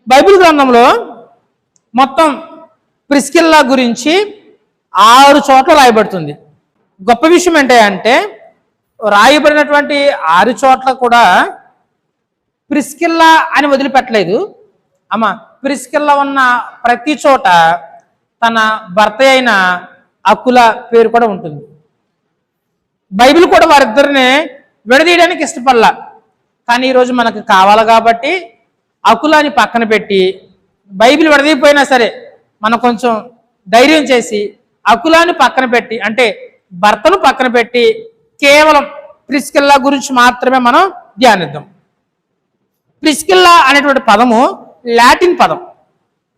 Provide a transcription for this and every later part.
Bible గ్రంథంలో మొత్తం Priscilla గురించి 6 చోట్ల రాయబడుతుంది. గొప్ప విషయం ఏంటంటే రాయబడినటువంటి 6 చోట్ల కూడా ప్రిస్కిల్లా అని వదిలిపెట్టలేదు. అమ్మ, ప్రిస్కిల్లా ఉన్న ప్రతి చోట తన భర్త అయిన అకుల పేరు కూడా ఉంటుంది. బైబిల్ కూడా వారిద్దరిని విడదీయడానికి ఇష్టపడలా. కానీ ఈరోజు మనకు కావాలి కాబట్టి అకులాని పక్కన పెట్టి బైబిల్ విడదీయపోయినా సరే మనం కొంచెం ధైర్యం చేసి అకులాని పక్కన పెట్టి, అంటే భర్తను పక్కన పెట్టి కేవలం ప్రిస్కిల్లా గురించి మాత్రమే మనం ధ్యానిద్దాం. ప్రిస్కిల్లా అనేటువంటి పదము లాటిన్ పదం.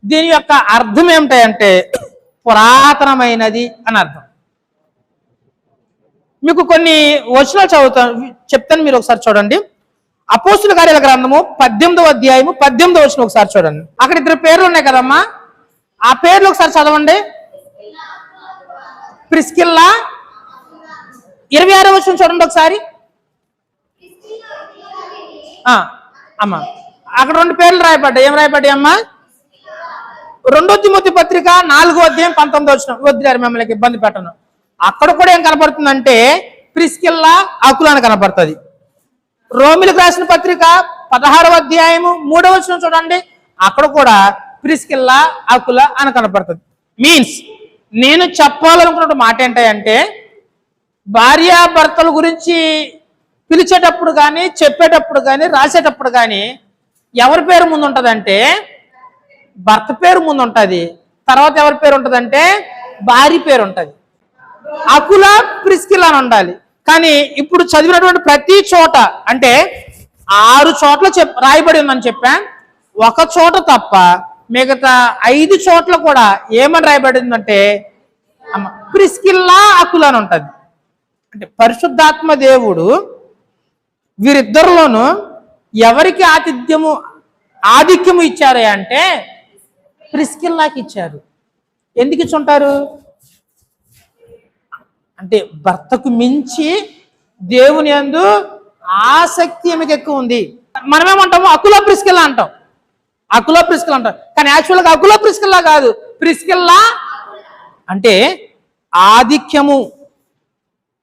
దీని యొక్క అర్థం ఏమిటంటే పురాతనమైనది అని అర్థం. మీకు కొన్ని వచనాలు చెప్తాను, మీరు ఒకసారి చూడండి. అపోస్తుల కార్యాల గ్రంథము 18వ అధ్యాయము 18వ వచనం ఒకసారి చూడండి. అక్కడ 2 పేర్లు ఉన్నాయి కదమ్మా, ఆ పేర్లు ఒకసారి చదవండి. ప్రిస్కిల్లా. 26వ వచనం చూడండి ఒకసారి. అమ్మా, అక్కడ 2 పేర్లు రాయబడ్డాయి. ఏం రాయబడ్డాయి అమ్మా? 2 తిమోతి పత్రిక 4వ అధ్యాయం 19వ వచనం. వద్దులేరు, మిమ్మల్ని ఇబ్బంది పెట్టను. అక్కడ కూడా ఏం కనపడుతుందంటే ప్రిస్కిల్లా అకుల అని కనపడుతుంది. రోమిలకు రాసిన పత్రిక 16వ అధ్యాయము 3వ వచనం చూడండి. అక్కడ కూడా ప్రిస్కిల్లా అకుల అని కనపడుతుంది. మీన్స్ నేను చెప్పాలనుకున్న మాట ఏంటంటే భార్యాభర్తల గురించి పిలిచేటప్పుడు కానీ, చెప్పేటప్పుడు కానీ, రాసేటప్పుడు కానీ ఎవరి పేరు ముందు ఉంటుందంటే భర్త పేరు ముందు ఉంటుంది. తర్వాత ఎవరి పేరు ఉంటుందంటే భార్య పేరు ఉంటుంది. అకుల ప్రిస్కిల్లా అని ఉండాలి. కానీ ఇప్పుడు చదివినటువంటి ప్రతి చోట, అంటే 6 చోట్ల రాయబడి ఉందని చెప్పాను, ఒక చోట తప్ప మిగతా 5 చోట్ల కూడా ఏమని రాయబడిందంటే ప్రిస్కిల్లా అకుల అని ఉంటుంది. అంటే పరిశుద్ధాత్మ దేవుడు వీరిద్దరిలోనూ ఎవరికి ఆధిక్యము ఇచ్చారు అంటే ప్రిస్కిల్లాకి ఇచ్చారు. ఎందుకు ఇచ్చుంటారు అంటే భర్తకు మించి దేవుని యందు ఆసక్తి ఆమెకు ఎక్కువ ఉంది. మనమేమంటాము అకుల ప్రిస్కిల్లా అంటాం, అకుల ప్రిస్కిల్లా అంటాం. కానీ యాక్చువల్గా అకుల ప్రిస్కిల్లా కాదు, ప్రిస్కిల్లా అంటే ఆధిక్యము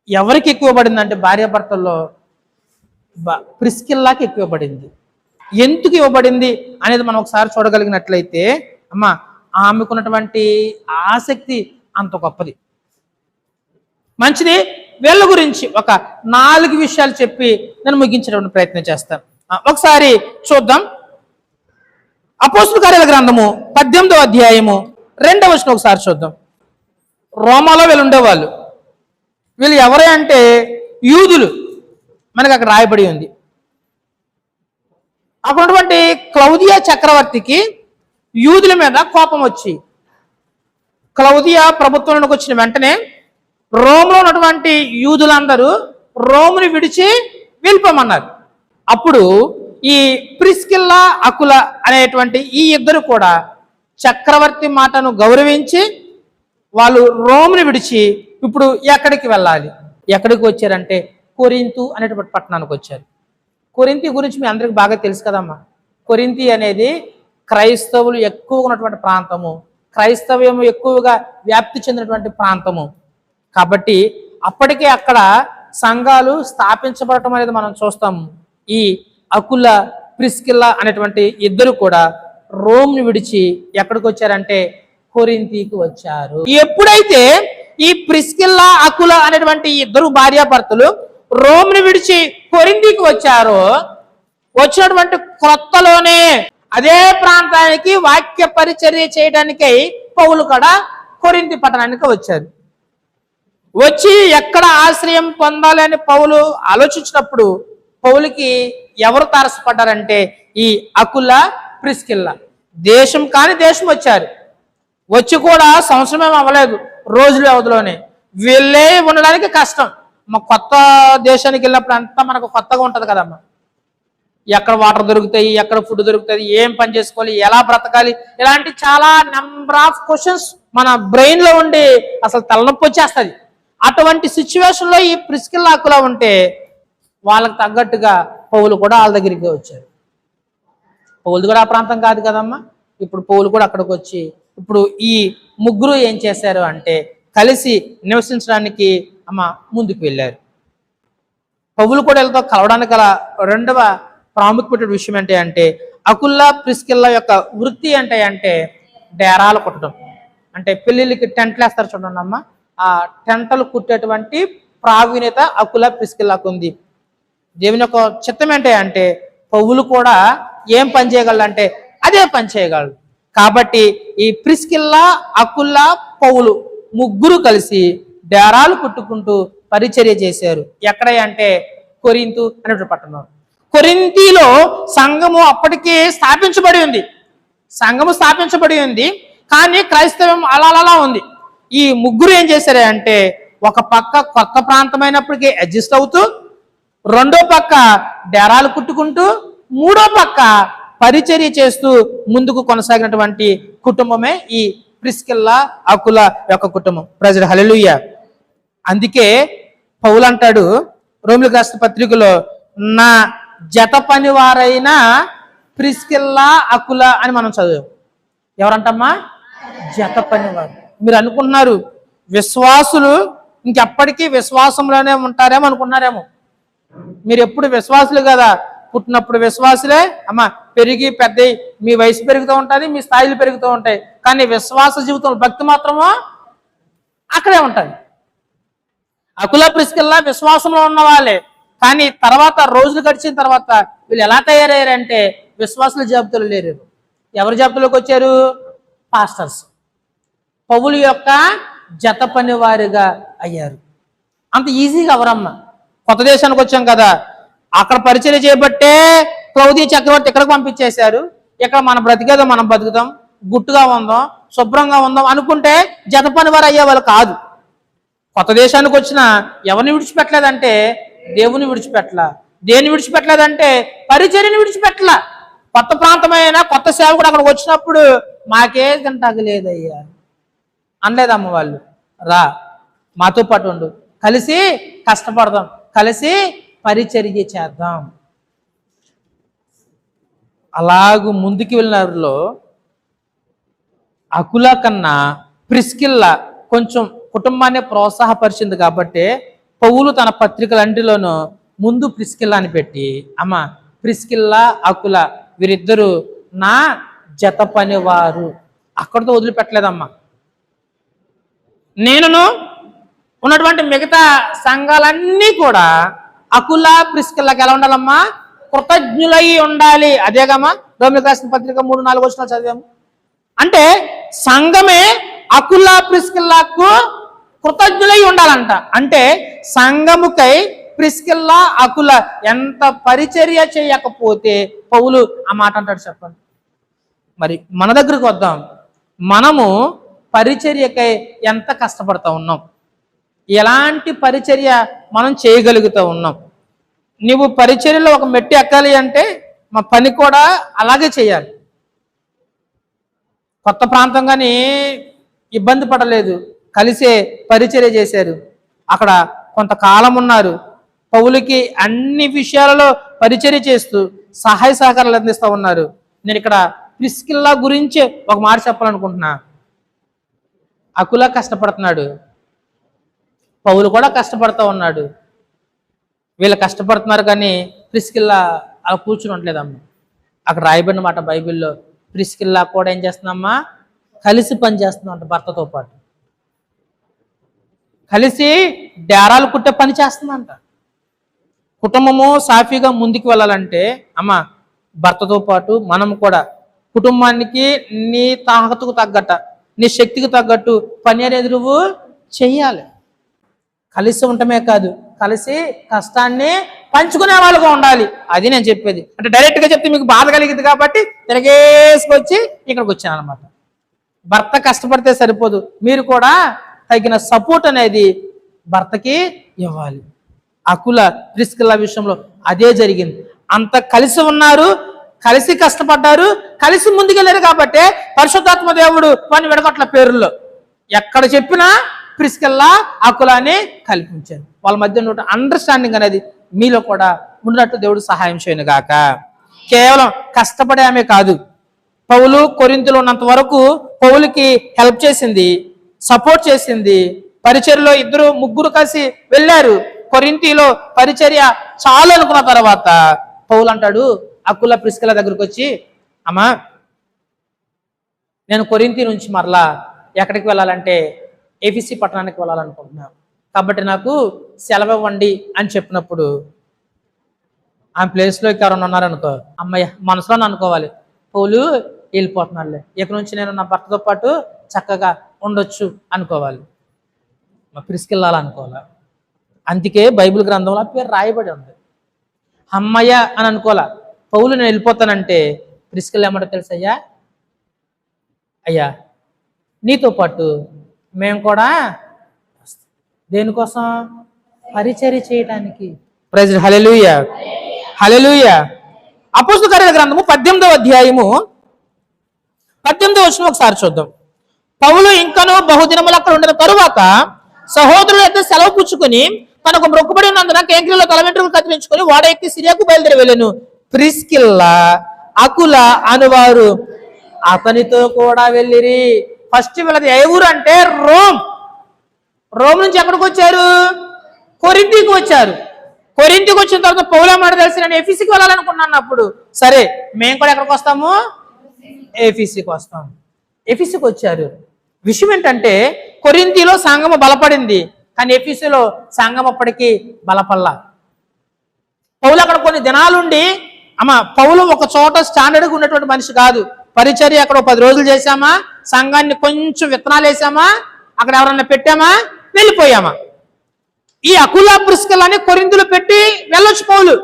ఎవరికి ఎక్కువ పడింది అంటే భార్యాభర్తల్లో ప్రిస్కిల్లాకి ఎక్కువ పడింది. ఎందుకు ఇవ్వబడింది అనేది మనం ఒకసారి చూడగలిగినట్లయితే అమ్మా, ఆమెకున్నటువంటి ఆసక్తి అంత గొప్పది. మంచిది. వీళ్ళ గురించి ఒక 4 విషయాలు చెప్పి నేను ముగించేటువంటి ప్రయత్నం చేస్తాను. ఒకసారి చూద్దాం. అపోస్తుల కార్యాల గ్రంథము 18వ అధ్యాయము 2వ వచనం ఒకసారి చూద్దాం. రోమాలో వీళ్ళు ఉండేవాళ్ళు. వీళ్ళు ఎవరే అంటే యూదులు. మనకు అక్కడ రాయబడి ఉంది. అక్కడ ఉన్నటువంటి క్లౌదియా చక్రవర్తికి యూదుల మీద కోపం వచ్చి క్లౌదియా ప్రభుత్వంలోకి వచ్చిన వెంటనే రోమ్లో ఉన్నటువంటి యూదులందరూ రోముని విడిచి వెళ్ళిపోమన్నారు. అప్పుడు ఈ ప్రిస్కిల్లా అకుల అనేటువంటి ఈ ఇద్దరు కూడా చక్రవర్తి మాటను గౌరవించి వాళ్ళు రోముని విడిచి ఇప్పుడు ఎక్కడికి వెళ్ళాలి? ఎక్కడికి వచ్చారంటే కొరింతు అనేటువంటి పట్టణానికి వచ్చారు. కొరింతి గురించి మీ అందరికి బాగా తెలుసు కదమ్మా. కొరింతి అనేది క్రైస్తవులు ఎక్కువగా ఉన్నటువంటి ప్రాంతము, క్రైస్తవ్యము ఎక్కువగా వ్యాప్తి చెందినటువంటి ప్రాంతము. కాబట్టి అప్పటికే అక్కడ సంఘాలు స్థాపించబడటం అనేది మనం చూస్తాము. ఈ అకుల ప్రిస్కిల్లా అనేటువంటి ఇద్దరు కూడా రోమ్ని విడిచి ఎక్కడికి వచ్చారంటే కొరింతికి వచ్చారు. ఎప్పుడైతే ఈ ప్రిస్కిల్లా అకుల అనేటువంటి ఇద్దరు భార్యాభర్తలు రోమ్ని విడిచి కొరింతికి వచ్చారో, వచ్చినటువంటి క్రొత్తలోనే అదే ప్రాంతానికి వాక్య పరిచర్య చేయడానికై పౌలు కూడా కొరింతి పట్టణానికి వచ్చారు. వచ్చి ఎక్కడ ఆశ్రయం పొందాలని పౌలు ఆలోచించినప్పుడు పౌలుకి ఎవరు తారసపడ్డారంటే ఈ అకుల ప్రిస్కిల్లా. దేశం కాని దేశం వచ్చారు. వచ్చి కూడా సంవత్సరమేం అవ్వలేదు, రోజుల వ్యవధిలోనే. వీళ్ళే ఉండడానికి కష్టం. మా కొత్త దేశానికి వెళ్ళినప్పుడు అంతా మనకు కొత్తగా ఉంటుంది కదమ్మా. ఎక్కడ వాటర్ దొరుకుతాయి, ఎక్కడ ఫుడ్ దొరుకుతుంది, ఏం పని చేసుకోవాలి, ఎలా బ్రతకాలి, ఇలాంటి చాలా నెంబర్ ఆఫ్ క్వశ్చన్స్ మన బ్రెయిన్ లో ఉండి అసలు తలనొప్పి వచ్చేస్తుంది. అటువంటి సిచ్యువేషన్ లో ఈ ప్రిస్కిల్లా అకుల ఉంటే వాళ్ళకి తగ్గట్టుగా పౌలు కూడా వాళ్ళ దగ్గరికి వచ్చారు. పౌలు కూడా ఆ ప్రాంతం కాదు కదమ్మా. ఇప్పుడు పౌలు కూడా అక్కడికి వచ్చి ఇప్పుడు ఈ ముగ్గురు ఏం చేశారు అంటే కలిసి నివసించడానికి ముందుకు వెళ్ళారు. పౌలు కూడా వీళ్ళతో కలవడానికి గల రెండవ ప్రాముఖ్యమైన విషయం ఏంటి అంటే అకుల్లా ప్రిస్కిల్లా యొక్క వృత్తి అంటే డేరాలు కుట్టడం. అంటే పెళ్ళిళ్ళకి టెంట్లు వేస్తారు చూడండి అమ్మ, ఆ టెంటలు కుట్టేటువంటి ప్రావీణ్యత అకుల్లా ప్రిస్కిల్లాకు ఉంది. దేవుని యొక్క చిత్తం ఏంటి అంటే పౌలు కూడా ఏం పని చేయగలడు అంటే అదే పని చేయగలడు. కాబట్టి ఈ ప్రిస్కిల్లా, అకుల్లా, పౌలు ముగ్గురు కలిసి డేరాలు కుట్టుకుంటూ పరిచర్య చేశారు. ఎక్కడ అంటే కొరింతు అనేటువంటి పట్టణం. కొరింథీలో సంఘము అప్పటికే స్థాపించబడి ఉంది. సంఘము స్థాపించబడి ఉంది, కానీ క్రైస్తవం అలా ఉంది. ఈ ముగ్గురు ఏం చేశారు అంటే ఒక పక్క కొత్త ప్రాంతమైనప్పటికీ అడ్జస్ట్ అవుతూ, రెండో పక్క డేరాలు కుట్టుకుంటూ, మూడో పక్క పరిచర్య చేస్తూ ముందుకు కొనసాగినటువంటి కుటుంబమే ఈ ప్రిస్కిల్లా, అకుల యొక్క కుటుంబం. ప్రజలు హల్లెలూయా. అందుకే పౌలు అంటాడు రోమిలకు రాసిన పత్రికలో, నా జత పని వారైన ప్రిస్కిల్లా, అకుల అని మనం చదివాం. ఎవరంటమ్మా? జత పనివారు. మీరు అనుకుంటున్నారు విశ్వాసులు ఇంకెప్పటికీ విశ్వాసంలోనే ఉంటారేమో అనుకున్నారేమో. మీరు ఎప్పుడు విశ్వాసులు కదా, పుట్టినప్పుడు విశ్వాసులే అమ్మ, పెరిగి పెద్ద మీ వయసు పెరుగుతూ ఉంటుంది, మీ స్థాయిలు పెరుగుతూ ఉంటాయి. కానీ విశ్వాస జీవితం, భక్తి మాత్రమో అక్కడే ఉంటుంది. అకుల ప్రిస్కిల్లా విశ్వాసంలో ఉన్న వాళ్ళే, కానీ తర్వాత రోజులు గడిచిన తర్వాత వీళ్ళు ఎలా తయారయ్యారంటే విశ్వాసుల జాబితాలో లేరు. ఎవరి జాబితాలోకి వచ్చారు? పాస్టర్స్. పౌలు యొక్క జత పని వారిగా అయ్యారు. అంత ఈజీగా ఎవరమ్మా. కొత్త దేశానికి వచ్చాం కదా, అక్కడ పరిచర్య చేయబట్టే క్లౌదీ చక్రవర్తి ఇక్కడికి పంపించేశారు. ఇక్కడ మన బ్రతికేదో మనం బతుకుతాం, గుట్టుగా ఉందాం, శుభ్రంగా ఉందాం అనుకుంటే జత పని వారు అయ్యేవాళ్ళు కాదు. కొత్త దేశానికి వచ్చిన ఎవరిని విడిచిపెట్టలేదంటే దేవుని విడిచిపెట్టలా. దేని విడిచిపెట్టలేదంటే పరిచర్యని విడిచిపెట్టలా. కొత్త ప్రాంతమైన కొత్త సేవకుడు అక్కడికి వచ్చినప్పుడు మాకే తింటాకు లేదయ్యా అనలేదమ్మ వాళ్ళు. రా, మాతో పాటు ఉండు, కలిసి కష్టపడదాం, కలిసి పరిచర్య చేద్దాం. అలాగూ ముందుకు వెళ్ళినారులో అకుల కన్నా ప్రిస్కిల్లా కొంచెం కుటుంబాన్ని ప్రోత్సాహపరిచింది. కాబట్టి పౌలు తన పత్రికలన్నిటిలోనూ ముందు ప్రిస్కిల్లా అని పెట్టి, అమ్మ ప్రిస్కిల్లా, అకుల వీరిద్దరూ నా జత పనివారు, అక్కడితో వదిలిపెట్టలేదమ్మా. నేనును ఉన్నటువంటి మిగతా సంఘాలన్నీ కూడా అకుల ప్రిస్కిల్లాకి ఎలా ఉండాలమ్మా? కృతజ్ఞులై ఉండాలి. అదేగమ్మా రోమిలకు రాసిన పత్రిక 3-4 వచనాలు చదివాము. అంటే సంఘమే అకుల ప్రిస్కిల్లాకు కృతజ్ఞులై ఉండాలంట. అంటే సంఘముకై ప్రిస్కిల్లా, అకుల ఎంత పరిచర్య చేయకపోతే పౌలు ఆ మాట అంటాడు చెప్పండి. మరి మన దగ్గరకు వద్దాం. మనము పరిచర్యకై ఎంత కష్టపడతా ఉన్నాం, ఎలాంటి పరిచర్య మనం చేయగలుగుతూ ఉన్నాం. నువ్వు పరిచర్యలో ఒక మెట్టు ఎక్కాలి అంటే మా పని కూడా అలాగే చేయాలి. కొత్త ప్రాంతంగానే ఇబ్బంది పడలేదు, కలిసే పరిచర్య చేశారు. అక్కడ కొంతకాలం ఉన్నారు. పౌలుకి అన్ని విషయాలలో పరిచర్య చేస్తూ సహాయ సహకారాలు అందిస్తూ ఉన్నారు. నేను ఇక్కడ ప్రిస్కిల్లా గురించి ఒక మాట చెప్పాలనుకుంటున్నా. అకుల కష్టపడుతున్నాడు, పౌలు కూడా కష్టపడుతూ ఉన్నాడు. వీళ్ళు కష్టపడుతున్నారు కానీ ప్రిస్కిల్లా అలా కూర్చుని ఉండలేదమ్మా. అక్కడ రాయబడిన మాట బైబిల్లో, ప్రిస్కిల్లా కూడా ఏం చేస్తుందమ్మా? కలిసి పని చేస్తుందంట భర్తతో పాటు. కలిసి డేరాలు కుట్టే పని చేస్తుందంట. కుటుంబము సాఫీగా ముందుకు వెళ్ళాలంటే అమ్మ భర్తతో పాటు మనం కూడా కుటుంబానికి నీ తాహతుకు తగ్గట్ట, నీ శక్తికి తగ్గట్టు పని అనేది నువ్వు చెయ్యాలి. కలిసి ఉండటమే కాదు, కలిసి కష్టాన్ని పంచుకునే వాళ్ళుగా ఉండాలి. అది నేను చెప్పేది. అంటే డైరెక్ట్గా చెప్తే మీకు బాధ కలిగింది కాబట్టి తిరగేసుకొచ్చి ఇక్కడికి వచ్చాను అనమాట. భర్త కష్టపడితే సరిపోదు, మీరు కూడా తగిన సపోర్ట్ అనేది భర్తకి ఇవ్వాలి. అకుల ప్రిస్కిల్లా విషయంలో అదే జరిగింది. అంత కలిసి ఉన్నారు, కలిసి కష్టపడ్డారు, కలిసి ముందుకెళ్ళారు. కాబట్టి పరిశుద్ధాత్మ దేవుడు వాడిని విడగొట్ల పేరుల్లో ఎక్కడ చెప్పినా ప్రిస్కిల్లా, అకుల అని కల్పించారు. వాళ్ళ మధ్య అండర్స్టాండింగ్ అనేది మీలో కూడా ఉన్నట్టు దేవుడు సహాయం చేయను గాక. కేవలం కష్టపడే ఆమె కాదు. పౌలు కొరింథీలో ఉన్నంత వరకు పౌలుకి హెల్ప్ చేసింది, సపోర్ట్ చేసింది. పరిచర్యలో ఇద్దరు ముగ్గురు కలిసి వెళ్ళారు. కొరింథీలో పరిచర్య చాలు అనుకున్న తర్వాత పౌలు అంటాడు అకుల ప్రిస్కిల దగ్గరికి వచ్చి, అమ్మా నేను కొరింథీ నుంచి మరలా ఎక్కడికి వెళ్ళాలంటే ఎఫెసీ పట్టణానికి వెళ్ళాలనుకుంటున్నాను, కాబట్టి నాకు సెలవు ఇవ్వండి అని చెప్పినప్పుడు ఆ ప్లేస్లోకి ఎవరైనా ఉన్నారనుకో, అమ్మయ్య మనసులో అనుకోవాలి, పౌలు వెళ్ళిపోతున్నాడులే, ఇక నుంచి నేను నా భర్తతో పాటు చక్కగా ఉండొచ్చు అనుకోవాలి, మా ప్రిస్కిల్లాలనుకోవాలి. అందుకే బైబిల్ గ్రంథంలో పేరు రాయబడి ఉంది. అమ్మయ్య అని అనుకోవాలా. పౌలు నేను వెళ్ళిపోతానంటే ప్రిస్కిల్ ఏమంటో తెలుసయ్యా, అయ్యా నీతో పాటు మేము కూడా దేనికోసం? పరిచర్య చేయడానికి. ప్రైజ్ హల్లెలూయా, హల్లెలూయా. అపోస్తలుల కార్యాల గ్రంథము 18వ అధ్యాయము 18వ వచనం ఒకసారి చూద్దాం. పౌలు ఇంకనూ బహుదినములు అక్కడ ఉండిన తరువాత సహోదరులు అయితే సెలవు పుచ్చుకొని తనకు మొక్కుబడి ఉన్నందున కేంద్రంలో తల వెంట్రుకలు కత్తిరించుకొని వాడ ఎక్కి సిరియాకు బయలుదేరి వెళ్ళాను. ప్రిస్కిల్లా అకుల అనువారు అతనితో కూడా వెళ్ళిరి. ఫస్ట్ వీళ్ళది ఏ ఊరు అంటే రోమ్. రోమ్ నుంచి ఎక్కడికి వచ్చారు? కొరింథీకి వచ్చారు. కొరింథీకి వచ్చిన తర్వాత పౌలు మాట తెలిసి నేను ఎఫెసీకి వెళ్ళాలనుకున్నాను. అప్పుడు సరే మేము కూడా ఎక్కడికి వస్తాము? ఎఫెసీకి వస్తాం. ఎఫెసీకి వచ్చారు. విషయం ఏంటంటే కొరింథీలో సంఘము బలపడింది, కానీ ఎఫెసీలో సంఘం అప్పటికి బలపల్లా. పౌలు అక్కడ కొన్ని దినాలుండి, అమ్మ పౌలు ఒక చోట స్టాండర్డ్గా ఉన్నటువంటి మనిషి కాదు. పరిచర్య అక్కడ 10 రోజులు చేశామా, సంఘాన్ని కొంచెం విత్తనాలు వేసామా, అక్కడ ఎవరన్నా పెట్టామా, వెళ్ళిపోయామా. ఈ అకుల ప్రిస్కిల్లాని కొరింథీలో పెట్టి వెళ్ళొచ్చు పౌలు,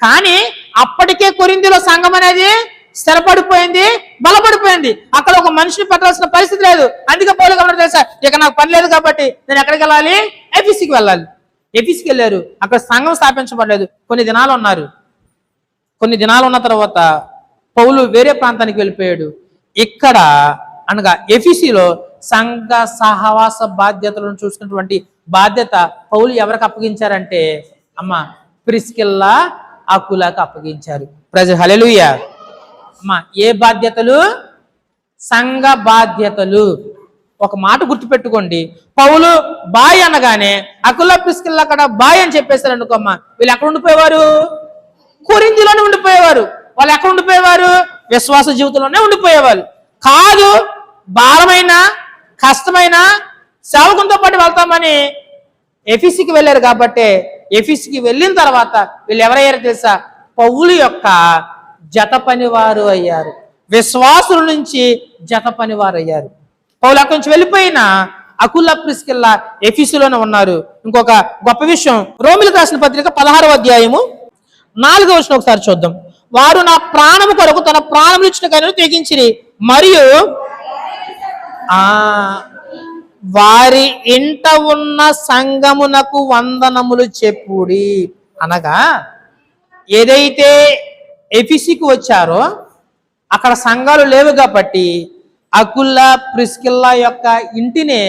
కానీ అప్పటికే కొరింథీలో సంఘం అనేది స్థిరపడిపోయింది, బలపడిపోయింది. అక్కడ ఒక మనిషిని పెట్టాల్సిన పరిస్థితి లేదు. అందుకే పౌలు గమనం తెలుసా, ఇక నాకు పని లేదు కాబట్టి నేను ఎక్కడికి వెళ్ళాలి? ఎఫెసీకి వెళ్ళాలి. ఎఫెసీకి వెళ్ళారు. అక్కడ సంఘం స్థాపించబడలేదు. కొన్ని దినాలు ఉన్నారు. కొన్ని దినాలు ఉన్న తర్వాత పౌలు వేరే ప్రాంతానికి వెళ్ళిపోయాడు. ఇక్కడ అనగా ఎఫెసీలో సంఘ సహవాస బాధ్యతలను చూసుకున్నటువంటి బాధ్యత పౌలు ఎవరికి అప్పగించారంటే అమ్మ ప్రిస్కిల్లా అకులకు అప్పగించారు. ప్రైజ్ హల్లెలూయా. అమ్మా ఏ బాధ్యతలు? సంఘ బాధ్యతలు. ఒక మాట గుర్తుపెట్టుకోండి, పౌలు బాయ్ అనగానే అకుల ప్రిస్కిల్లా అక్కడ బాయ్ అని చెప్పేశారు అనుకోమ్మ, వీళ్ళు ఎక్కడ ఉండిపోయేవారు? కొరింథీలోనే ఉండిపోయేవారు. వాళ్ళు ఎక్కడ ఉండిపోయేవారు? విశ్వాస జీవితంలోనే ఉండిపోయేవారు. కాదు భారమైన కష్టమైన సేవకునితో పాటు వెళ్తామని ఎఫెసీకి వెళ్ళారు. కాబట్టి ఎఫెసీకి వెళ్ళిన తర్వాత వీళ్ళు ఎవరయ్యారు తెలుసా? పౌలు యొక్క జత పనివారు అయ్యారు. విశ్వాసుల నుంచి జత పనివారు అయ్యారు. పౌలు అక్కడి నుంచి వెళ్ళిపోయిన అకుల ప్రిస్కిల్లా ఎఫెసీలోనే ఉన్నారు. ఇంకొక గొప్ప విషయం, రోమిలకు రాసిన పత్రిక 16వ అధ్యాయము 4వ వచనం ఒకసారి చూద్దాం. వారు నా ప్రాణము కొరకు తన ప్రాణములు ఇచ్చిన కనుక తెగించిరి, మరియు వారి ఇంట ఉన్న సంఘమునకు వందనములు చెప్పుడి. అనగా ఏదైతే ఎఫెసీకి వచ్చారో అక్కడ సంఘాలు లేవు కాబట్టి అకుల ప్రిస్కిల్లా యొక్క ఇంటినే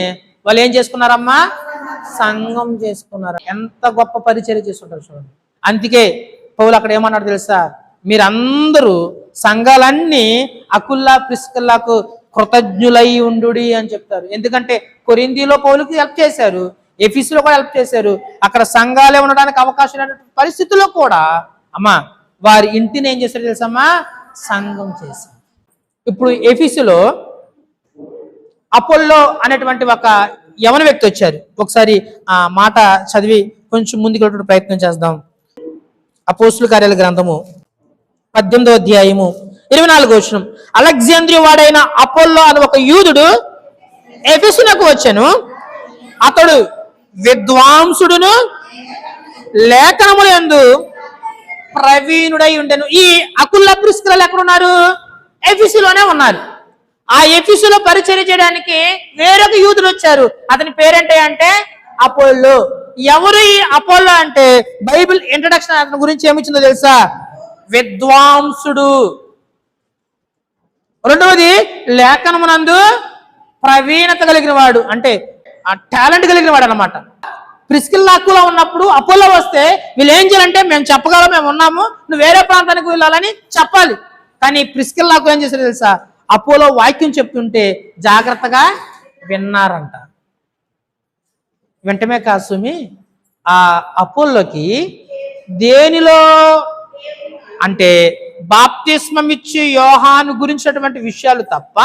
వాళ్ళు ఏం చేసుకున్నారమ్మా? సంఘం చేసుకున్నారు. ఎంత గొప్ప పరిచర్య చేసుకుంటారు చూడండి. అందుకే పౌలు అక్కడ ఏమన్నాడు తెలుసా? మీరందరూ సంఘాలన్నీ అకుల ప్రిస్కిల్లాకు కృతజ్ఞులై ఉండుడి అని చెప్తారు. ఎందుకంటే కొరింథీలో పౌలుకి హెల్ప్ చేశారు, ఎఫెసీలో కూడా హెల్ప్ చేశారు. అక్కడ సంఘాలే ఉండడానికి అవకాశం లేనటువంటి పరిస్థితుల్లో కూడా అమ్మా వారి ఇంటిని ఏం చేశారు తెలుసమ్మా? సంఘం చేశారు. ఇప్పుడు ఎఫెసీలో అపోల్లో అనేటువంటి ఒక యవన వ్యక్తి వచ్చారు. ఒకసారి ఆ మాట చదివి కొంచెం ముందుకు ప్రయత్నం చేద్దాం. అపోస్తలుల కార్యాల గ్రంథము 18వ అధ్యాయము 24వ వచనం. అలెగ్జాంద్రియ వాడైన అపోల్లో అని ఒక యూదుడు ఎఫెసునకు వచ్చెను. అతడు విద్వాంసుడును లేఖనములందు ప్రవీణుడై ఉండెను. ఈ అకుల ప్రిస్కిల్లా ఎక్కడున్నారు? ఎఫెసీలోనే ఉన్నారు. ఆ ఎఫెసీలో పరిచర్య చేయడానికి వేరొక యూదుడు వచ్చారు. అతని పేరేంటి అంటే అపోల్లో. ఎవరు ఈ అపోల్లో అంటే బైబిల్ ఇంట్రడక్షన్ అతని గురించి ఏమిచ్చిందో తెలుసా? విద్వాంసుడు. రెండవది లేఖనమునందు ప్రవీణత కలిగిన వాడు, అంటే ఆ టాలెంట్ కలిగిన వాడు అన్నమాట. ప్రిస్కిల్లా అకులా ఉన్నప్పుడు అపోలో వస్తే వీళ్ళు ఏం చేయాలంటే మేము చెప్పగలం, మేము ఉన్నాము, నువ్వు వేరే ప్రాంతానికి వెళ్ళాలని చెప్పాలి. కానీ ప్రిస్కిల్లా అకులా ఏం చేశారు తెలుసా? అపోలో వాక్యం చెప్తుంటే జాగ్రత్తగా విన్నారంట. వెంటనే కాదు సుమి, ఆ అపోలోకి దేనిలో అంటే బాప్తిస్మం ఇచ్చి యోహాను గురించినటువంటి విషయాలు తప్ప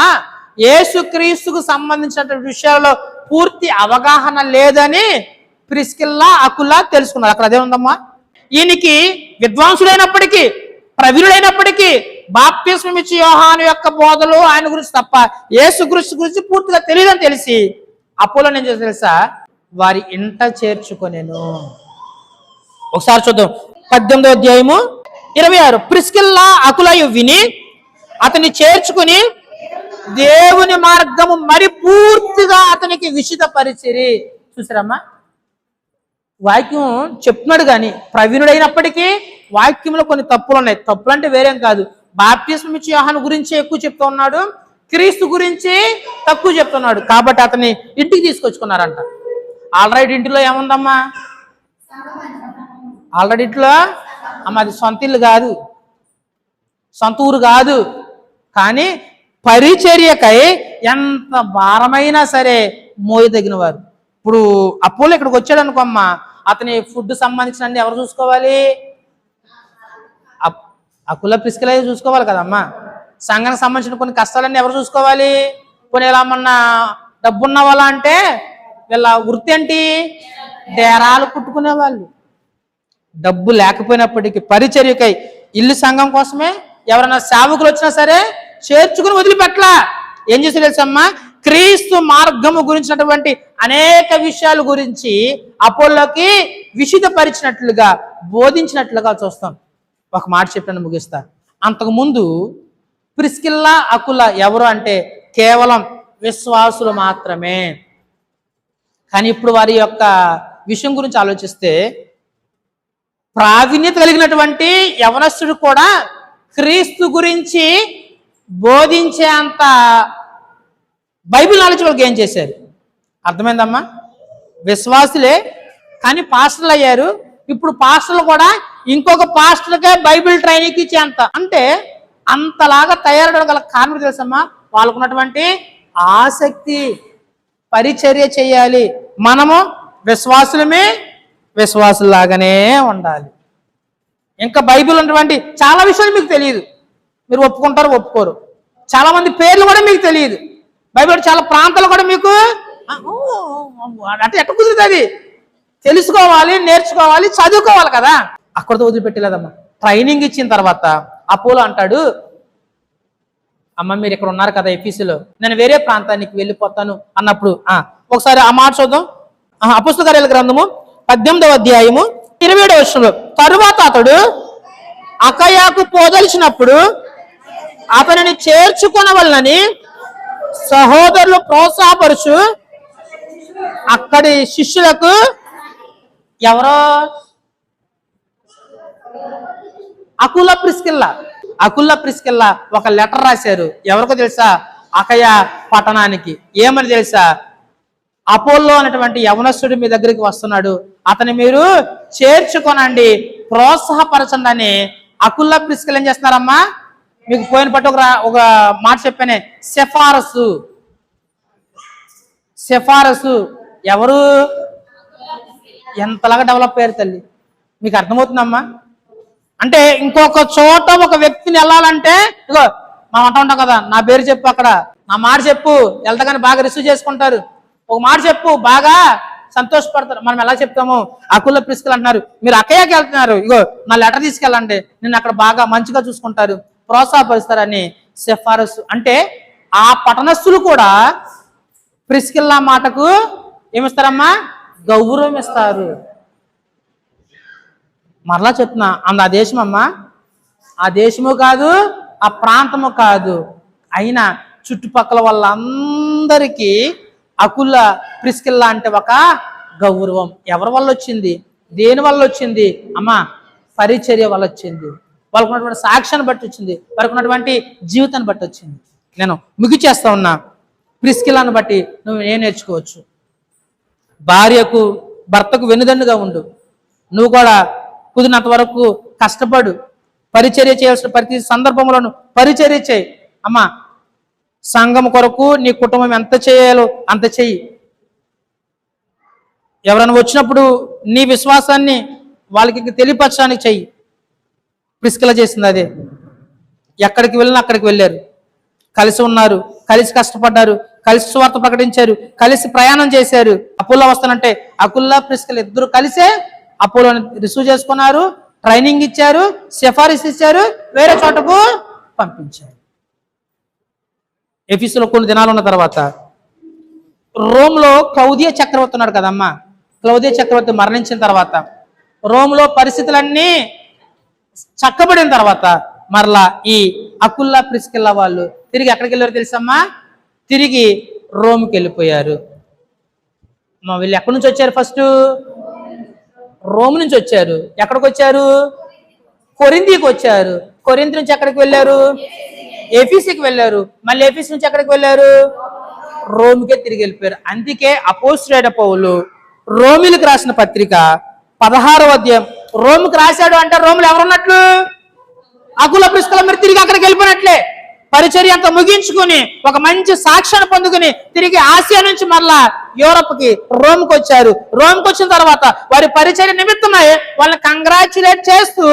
యేసుక్రీస్తుకు సంబంధించినటువంటి విషయాల్లో పూర్తి అవగాహన లేదని ప్రిస్కిల్లా అకులా తెలుసుకున్నారు. అక్కడ అదే ఉందమ్మా. ఈయనకి విద్వాంసుడైనప్పటికీ, ప్రవీణుడైనప్పటికీ బాప్తిస్మం ఇచ్చి యోహాను యొక్క బోధలు ఆయన గురించి తప్ప యేసుక్రీస్తు గురించి పూర్తిగా తెలియదని తెలిసి అపోలో ఏం చేసి తెలుసా? వారి ఇంట చేర్చుకొనెను. ఒకసారి చూద్దాం, 18వ అధ్యాయము 26. ప్రిస్కిల్లా అకులయు విని అతన్ని చేర్చుకుని దేవుని మార్గము మరి పూర్తిగా అతనికి విషితపరిచిరి. చూసారమ్మా, వాక్యం చెప్తున్నాడు కానీ ప్రవీణుడైనప్పటికీ వాక్యంలో కొన్ని తప్పులు ఉన్నాయి. తప్పులు అంటే వేరేం కాదు, బాప్తిస్మం ఇచ్చే యోహాను గురించి ఎక్కువ చెప్తూ ఉన్నాడు, క్రీస్తు గురించి తక్కువ చెప్తున్నాడు. కాబట్టి అతన్ని ఇంటికి తీసుకొచ్చుకున్నారంట. ఆల్రెడీ ఇంటిలో ఏముందమ్మా? ఆల్రెడీ ఇంట్లో అమ్మ అది సొంత ఇల్లు కాదు, సొంత ఊరు కాదు. కానీ పరిచర్యకై ఎంత భారమైనా సరే మోయదగిన వారు. ఇప్పుడు అపోలో ఇక్కడికి వచ్చాడు అనుకో అమ్మ, అతని ఫుడ్ సంబంధించిన అన్ని ఎవరు చూసుకోవాలి? అకుల ప్రిస్కిల్లా చూసుకోవాలి కదమ్మా. సంఘానికి సంబంధించిన కొన్ని కష్టాలన్నీ ఎవరు చూసుకోవాలి? కొన్ని ఎలా మొన్న డబ్బున్న వాళ్ళ అంటే వీళ్ళ వృత్తి ఏంటి? డేరాలు కుట్టుకునే వాళ్ళు. డబ్బు లేకపోయినప్పటికీ పరిచర్యకై ఇల్లు సంఘం కోసమే ఎవరైనా సేవకులు వచ్చినా సరే చేర్చుకుని వదిలిపెట్టలా. ఏం చేసి తెలుసమ్మా? క్రీస్తు మార్గము గురించినటువంటి అనేక విషయాల గురించి అపోలోకి విషితపరిచినట్లుగా బోధించినట్లుగా చూస్తాం. ఒక మాట చెప్పాను, ముగిస్తా. అంతకుముందు ప్రిస్కిల్లా అకులా ఎవరు అంటే కేవలం విశ్వాసులు మాత్రమే. కానీ ఇప్పుడు వారి యొక్క విషయం గురించి ఆలోచిస్తే ప్రావీణ్యత కలిగినటువంటి యవనస్తుడు కూడా క్రీస్తు గురించి బోధించే అంత బైబిల్ నాలెడ్జ్ వాళ్ళకి ఏం చేశారు? అర్థమైందమ్మా? విశ్వాసులే కానీ పాస్టర్లు అయ్యారు. ఇప్పుడు పాస్టర్లు కూడా ఇంకొక పాస్టర్కే బైబిల్ ట్రైనింగ్ ఇచ్చే అంటే అంతలాగా తయారవడం గల కారణం తెలుసమ్మా? వాళ్ళకున్నటువంటి ఆసక్తి. పరిచర్య చేయాలి, మనము విశ్వాసులమే, విశ్వాసులాగానే ఉండాలి. ఇంకా బైబిల్ ఉన్నటువంటి చాలా విషయాలు మీకు తెలియదు, మీరు ఒప్పుకుంటారు ఒప్పుకోరు. చాలా మంది పేర్లు కూడా మీకు తెలియదు. బైబిల్ చాలా ప్రాంతాలు కూడా మీకు అంటే ఎట్ట కుదురుతుంది? తెలుసుకోవాలి, నేర్చుకోవాలి, చదువుకోవాలి కదా. అక్కడితో వదిలిపెట్టలేదమ్మా. ట్రైనింగ్ ఇచ్చిన తర్వాత అపోలో అంటాడు, అమ్మ మీరు ఇక్కడ ఉన్నారు కదా ఎఫీసీలో, నేను వేరే ప్రాంతానికి వెళ్ళిపోతాను అన్నప్పుడు ఒకసారి ఆ మాట చూద్దాం. అపోస్తల కార్యాల గ్రంథము 18వ అధ్యాయము 27వ వచనంలో, తరువాత అతడు అకయాకు పోదలిచినప్పుడు అతనిని చేర్చుకొనవలనని సహోదరులు ప్రోత్సాహపరుచు అక్కడి శిష్యులకు ఎవరో అకుల ప్రిస్కిల్లా ఒక లెటర్ రాశారు. ఎవరికో తెలుసా? అకయ పట్టణానికి. ఏమని తెలుసా? అపోలో అనేటువంటి యవనస్తుడు మీ దగ్గరికి వస్తున్నాడు, అతని మీరు చేర్చుకొనండి, ప్రోత్సాహపరచండి అని అకుల ప్రిస్కిల్లా ఏం చేస్తున్నారమ్మా? మీకు పోయిన పట్టు ఒక మాట చెప్పానే, సెఫారసు ఎవరు? ఎంతలాగా డెవలప్ అయ్యారు తల్లి, మీకు అర్థమవుతుందమ్మా? అంటే ఇంకొక చోట ఒక వ్యక్తిని వెళ్ళాలంటే ఇగో మనం అంటూ ఉంటాం కదా, నా పేరు చెప్పు, అక్కడ నా మాట చెప్పు, వెళ్తాగానే బాగా రిసీవ్ చేసుకుంటారు. ఒక మాట చెప్పు, బాగా సంతోషపడతారు. మనం ఎలా చెప్తాము? అకుల ప్రిస్కిల్లా అంటున్నారు, మీరు అక్కయ్యకి వెళ్తున్నారు, ఇగో నా లెటర్ తీసుకెళ్ళండి, నిన్ను అక్కడ బాగా మంచిగా చూసుకుంటారు, ప్రోత్సాహపరుస్తారని సెఫారసు. అంటే ఆ పట్టణస్థులు కూడా ప్రిస్కిల్లా మాటకు ఏమిస్తారమ్మా? గౌరవం ఇస్తారు. మరలా చెప్తున్నా, ఆ దేశం అమ్మా, ఆ దేశము కాదు, ఆ ప్రాంతము కాదు, అయినా చుట్టుపక్కల వాళ్ళందరికీ అకుల ప్రిస్కిల్లా అంటే ఒక గౌరవం. ఎవరి వల్ల వచ్చింది? దేని వల్ల వచ్చింది? అమ్మా పరిచర్య వల్ల వచ్చింది. వాళ్ళకు ఉన్నటువంటి సాక్ష్యాన్ని బట్టి వచ్చింది, వారికి ఉన్నటువంటి జీవితాన్ని బట్టి వచ్చింది. నేను ముగిచేస్తా ఉన్నా. ప్రిస్కిల్లాను బట్టి నువ్వు ఏం నేర్చుకోవచ్చు? భార్యకు భర్తకు వెన్నుదన్నుగా ఉండు. నువ్వు కూడా కుదిరినంత వరకు కష్టపడు, పరిచర్య చేయాల్సిన ప్రతి సందర్భంలోనూ పరిచర్య చేయి. అమ్మా, సంఘం కొరకు నీ కుటుంబం ఎంత చేయాలో అంత చెయ్యి. ఎవరైనా వచ్చినప్పుడు నీ విశ్వాసాన్ని వాళ్ళకి తెలియపరచడానికి చెయ్యి. ప్రిస్కిల చేసింది అదే. ఎక్కడికి వెళ్ళినా అక్కడికి వెళ్ళారు, కలిసి ఉన్నారు, కలిసి కష్టపడ్డారు, కలిసి సువార్త ప్రకటించారు, కలిసి ప్రయాణం చేశారు. అపోలో వస్తానంటే అకుల్లా ప్రిస్కిల ఇద్దరు కలిసే అపోలోని రిసీవ్ చేసుకున్నారు, ట్రైనింగ్ ఇచ్చారు, సిఫారసు ఇచ్చారు, వేరే చోటకు పంపించారు. ఎఫెసులో కొన్ని దినాలు ఉన్న తర్వాత రోమ్లో క్లౌదియ చక్రవర్తి ఉన్నాడు కదమ్మా. క్లౌదియ చక్రవర్తి మరణించిన తర్వాత రోమ్లో పరిస్థితులన్నీ చక్కబడిన తర్వాత మరలా ఈ అకుల్లా ప్రిస్కిల్లా వాళ్ళు తిరిగి ఎక్కడికి వెళ్ళారు తెలుసమ్మా? తిరిగి రోమ్కి వెళ్ళిపోయారు. వీళ్ళు ఎక్కడి నుంచి వచ్చారు? ఫస్ట్ రోమ్ నుంచి వచ్చారు. ఎక్కడికి వచ్చారు? కొరింథీకి వచ్చారు. కొరింథీ నుంచి ఎక్కడికి వెళ్ళారు? ఎఫెసుకి వెళ్ళారు. మళ్ళీ ఎఫెసు నుంచి ఎక్కడికి వెళ్ళారు? రోమ్కే తిరిగి వెళ్ళిపోయారు. అందుకే అపోస్తలుడైన పౌలు రోమిలకు రాసిన పత్రిక 16వ అధ్యాయం రోమ్కి రాశాడు అంటే రోములు ఎవరున్నట్లు? అకుల ప్రిస్కిల మీరు తిరిగి అక్కడికి వెళ్ళిపోయినట్లే. పరిచర్య అంతా ముగించుకుని ఒక మంచి సాక్ష్యాన్ని పొందుకుని తిరిగి ఆసియా నుంచి మళ్ళా యూరప్కి రోమ్కి వచ్చారు. రోమ్కి వచ్చిన తర్వాత వారి పరిచర్య నిమిత్తమై వాళ్ళని కంగ్రాచులేట్ చేస్తూ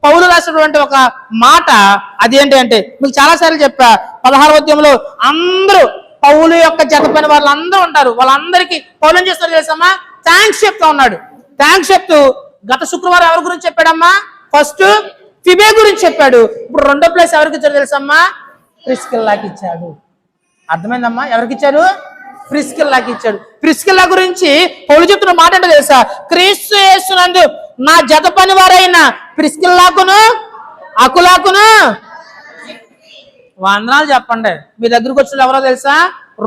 పౌలు రాసినటువంటి ఒక మాట అదేంటి అంటే, మీకు చాలాసార్లు చెప్పా, 16వ అధ్యాయంలో అందరూ పౌలు యొక్క జత పైన వాళ్ళందరూ ఉంటారు. వాళ్ళందరికీ పౌలు ఏం చేస్తారు తెలుసమ్మా? థ్యాంక్స్ చెప్తా ఉన్నాడు. థ్యాంక్స్ చెప్తూ గత శుక్రవారం ఎవరి గురించి చెప్పాడమ్మా? ఫస్ట్ ఫిబే గురించి చెప్పాడు. ఇప్పుడు రెండో ప్లేస్ ఎవరికి ఇచ్చాడు తెలుసమ్మా? ప్రిస్కిల్లాకి ఇచ్చాడు. అర్థమైందమ్మా? ఎవరికి ఇచ్చారు? ప్రిస్కిల్లాకి ఇచ్చాడు. ప్రిస్కిల్లా గురించి పౌలు చెప్తున్న మాట అంటే తెలుసా? క్రీస్తు యేసునందు నా జత పని వారైన ప్రిస్కిల్లాకును అకులాకును వందనాలు చెప్పండి. మీ దగ్గరకు వచ్చిన ఎవరో తెలుసా?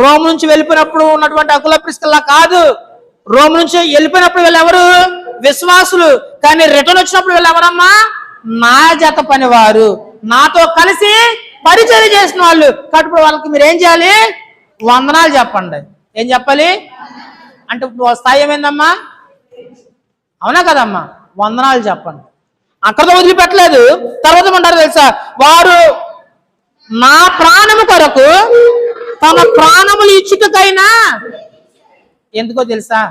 రోమ్ నుంచి వెళ్ళిపోయినప్పుడు ఉన్నటువంటి అకుల ప్రిస్కిల్లా కాదు. రోమ్ నుంచి వెళ్ళిపోయినప్పుడు వీళ్ళు ఎవరు? విశ్వాసులు. కానీ రిటర్న్ వచ్చినప్పుడు వీళ్ళు ఎవరమ్మా? నా జత పనివారు, నాతో కలిసి పరిచర్య చేసిన వాళ్ళు. కాబట్టి వాళ్ళకి మీరు ఏం చేయాలి? వందనాలు చెప్పండి. ఏం చెప్పాలి అంటే ఇప్పుడు స్థాయి ఏమైందమ్మా? అవునా కదమ్మా? వందనాలు చెప్పండి. అక్కడతో వదిలిపెట్టలేదు. తర్వాత ఏమంటారు తెలుసా? వారు నా ప్రాణము కొరకు తమ ప్రాణములు ఇచ్చుటకైనా. ఎందుకో తెలుసా?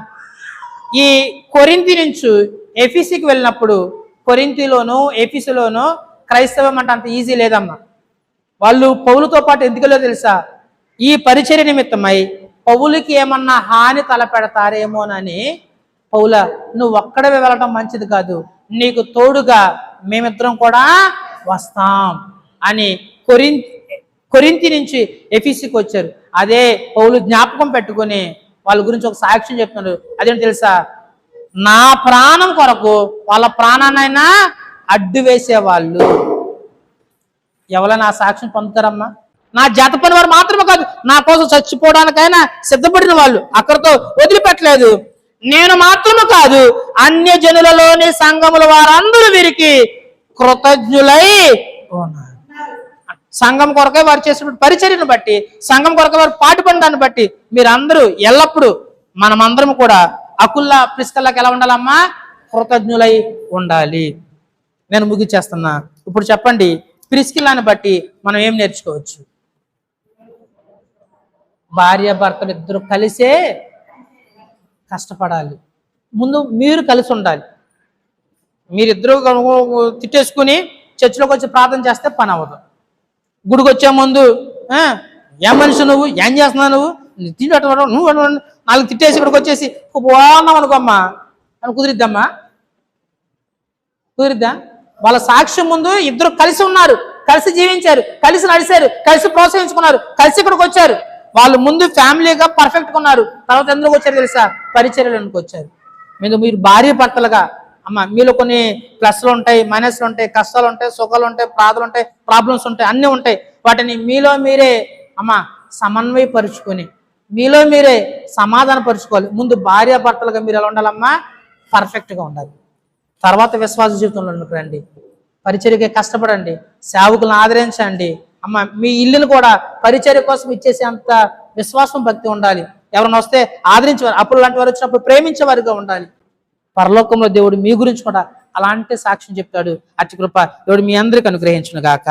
ఈ కొరింథీ నుంచి ఎఫెసుకి వెళ్ళినప్పుడు కొరింథీలోను ఎఫెసులోను క్రైస్తవం అంటే అంత ఈజీ లేదమ్మా. వాళ్ళు పౌలుతో పాటు ఎందుకు వెళ్ళో తెలుసా? ఈ పరిచర్య నిమిత్తమై పౌలుకి ఏమన్నా హాని తలపెడతారేమోనని, పౌల నువ్వు ఒక్కడవే వెళ్ళటం మంచిది కాదు, నీకు తోడుగా మేమిద్దరం కూడా వస్తాం అని కొరింథీ నుంచి ఎఫెసుకి వచ్చారు. అదే పౌలు జ్ఞాపకం పెట్టుకుని వాళ్ళ గురించి ఒక సాక్ష్యం చెప్తున్నారు. అదేంటి తెలుసా? నా ప్రాణం కొరకు వాళ్ళ ప్రాణాన్నైనా అడ్డు వేసేవాళ్ళు. ఎవరైనా ఆ సాక్ష్యం పొందుతారమ్మా? నా జాత పని వారు మాత్రమే కాదు, నా కోసం చచ్చిపోవడానికైనా సిద్ధపడిన వాళ్ళు. అక్కడితో వదిలిపెట్టలేదు. నేను మాత్రమే కాదు, అన్య జనులలోని సంఘముల వారందరూ వీరికి కృతజ్ఞులై ఉన్నారు. సంఘం కొరకే వారు చేసిన పరిచర్యను బట్టి, సంఘం కొరకే వారు పాటుపడిన దాన్ని బట్టి మీరందరూ ఎల్లప్పుడూ మనమందరం కూడా అకుల్లా ప్రిస్కిల్లాకి ఎలా ఉండాలమ్మా? కృతజ్ఞులై ఉండాలి. నేను ముగిచేస్తున్నా. ఇప్పుడు చెప్పండి, ప్రిస్కిల్లాని బట్టి మనం ఏం నేర్చుకోవచ్చు? భార్య భర్తలు ఇద్దరు కలిసే కష్టపడాలి. ముందు మీరు కలిసి ఉండాలి. మీరిద్దరూ తిట్టేసుకుని చర్చిలోకి వచ్చి ప్రార్థన చేస్తే పని అవ్వదు. గుడికి వచ్చే ముందు ఏం మనిషి నువ్వు, ఏం చేస్తున్నావు నువ్వు, తిట్టడం నువ్వు నాలుగు తిట్టేసి ఇక్కడికి వచ్చేసి బాగున్నావు అనుకోమ్మా అని కుదిరిద్దమ్మా? కుదిరిద్దా? వాళ్ళ సాక్ష్యం ముందు ఇద్దరు కలిసి ఉన్నారు, కలిసి జీవించారు, కలిసి నడిచారు, కలిసి ప్రోత్సహించుకున్నారు, కలిసి ఇక్కడికి వచ్చారు. వాళ్ళు ముందు ఫ్యామిలీగా పర్ఫెక్ట్గా ఉన్నారు. తర్వాత ఎందుకు వచ్చారు తెలుసా? పరిచర్యలకు వచ్చారు. మీరు భార్య భర్తలుగా అమ్మ, మీలో కొన్ని ప్లస్లు ఉంటాయి, మైనస్లు ఉంటాయి, కష్టాలు ఉంటాయి, సుఖాలు ఉంటాయి, బాధలు ఉంటాయి, ప్రాబ్లమ్స్ ఉంటాయి, అన్నీ ఉంటాయి. వాటిని మీలో మీరే అమ్మ సమన్వయపరుచుకొని మీలో మీరే సమాధానపరుచుకోవాలి. ముందు భార్య భర్తలుగా మీరు ఎలా ఉండాలమ్మా? పర్ఫెక్ట్గా ఉండాలి. తర్వాత విశ్వాస జీవితంలోకి రండి, పరిచర్యకి కష్టపడండి, సేవకులను ఆదరించండి. అమ్మ, మీ ఇల్లును కూడా పరిచర్య కోసం ఇచ్చేసే అంత విశ్వాసం భక్తి ఉండాలి. ఎవరైనా వస్తే ఆదరించేవారు, అప్పుడు లాంటి వారు వచ్చినప్పుడు ప్రేమించేవారుగా ఉండాలి. పరలోకంలో దేవుడు మీ గురించి కూడా అలాంటి సాక్ష్యం చెప్తాడు. అట్టి కృప దేవుడు మీ అందరికి అనుగ్రహించును గాక.